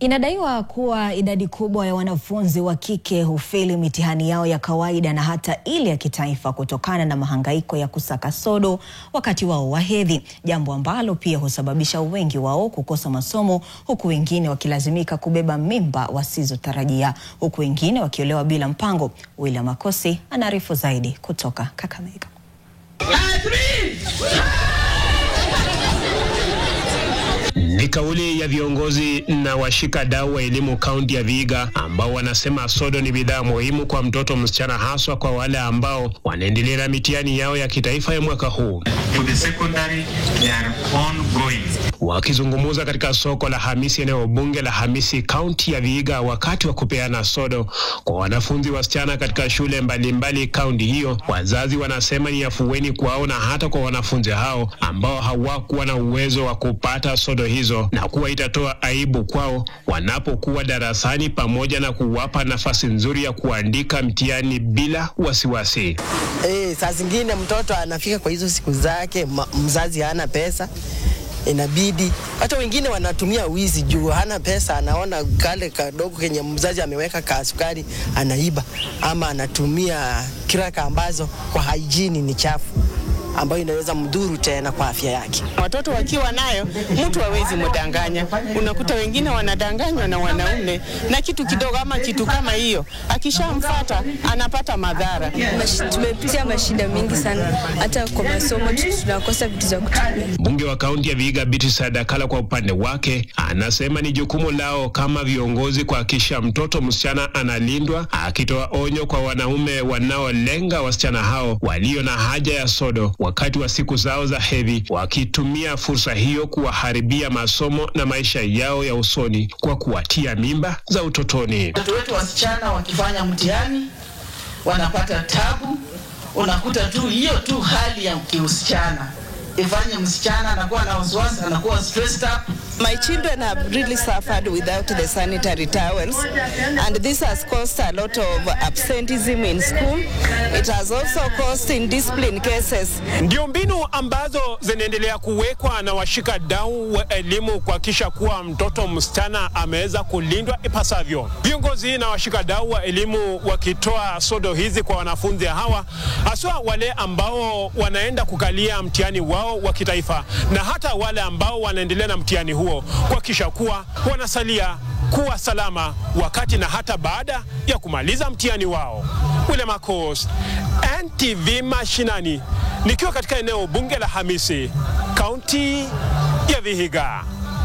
Inadaiwa kuwa idadi kubwa ya wanafunzi wa kike hufeli mitihani yao ya kawaida na hata ile ya kitaifa kutokana na mahangaiko ya kusaka sodo wakati wao wa hedhi, jambo ambalo pia husababisha wengi wao kukosa masomo, huku wengine wakilazimika kubeba mimba wasizotarajia, huku wengine wakiolewa bila mpango. William Makosi anaarifu zaidi kutoka Kakamega. Ni kauli ya viongozi na washikadau wa elimu kaunti ya Vihiga ambao wanasema sodo ni bidhaa muhimu kwa mtoto msichana, haswa kwa wale ambao wanaendelea na mitihani yao ya kitaifa ya mwaka huu. Wakizungumza katika soko la Hamisi, eneo bunge la Hamisi, kaunti ya Vihiga, wakati wa kupeana sodo kwa wanafunzi wasichana katika shule mbalimbali kaunti hiyo, wazazi wanasema ni afueni kwao na hata kwa wanafunzi hao ambao hawakuwa na uwezo wa kupata sodo hizo, na kuwa itatoa aibu kwao wanapokuwa darasani, pamoja na kuwapa nafasi nzuri ya kuandika mtihani bila wasiwasi. Saa zingine mtoto anafika kwa hizo siku zake, mzazi hana pesa, inabidi hata wengine wanatumia wizi juu hana pesa, anaona kale kadogo kenye mzazi ameweka kasukari anaiba, ama anatumia kiraka ambazo kwa hygiene ni chafu, ambayo inaweza mdhuru tena kwa afya yake. Watoto wakiwa nayo mtu hawezi mdanganya. Unakuta wengine wanadanganywa na wanaume na kitu kidogo ama kitu kama hiyo, akishamfuata anapata madhara. Tumepitia mashida mingi sana, hata kwa masomo tunakosa vitu za kutumia. Mbunge wa kaunti ya Vihiga Beatrice Adakala kwa upande wake anasema ni jukumu lao kama viongozi kuhakikisha mtoto msichana analindwa, akitoa onyo kwa wanaume wanaolenga wasichana hao walio na haja ya sodo wakati wa siku zao za hedhi, wakitumia fursa hiyo kuwaharibia masomo na maisha yao ya usoni kwa kuwatia mimba za utotoni. Watoto wetu wasichana wakifanya mtihani wanapata tabu, unakuta tu hiyo tu hali ya kiusichana ifanye msichana anakuwa na wasiwasi, anakuwa stressed up. My children have really suffered without the sanitary towels, and this has caused a lot of absenteeism in school. It has also caused indiscipline cases. Ndio mbinu ambazo zinaendelea kuwekwa na washikadau wa elimu kuhakikisha kuwa mtoto msichana ameweza kulindwa ipasavyo. Viongozi na washikadau wa elimu wakitoa sodo hizi kwa wanafunzi hawa, haswa wale ambao wanaenda kukalia mtihani wao wa kitaifa, na hata wale ambao wanaendelea na mtihani huo, kuhakikisha kuwa wanasalia kuwa salama wakati na hata baada ya kumaliza mtihani wao. William Makosi, NTV Mashinani, nikiwa katika eneo bunge la Hamisi, kaunti ya Vihiga.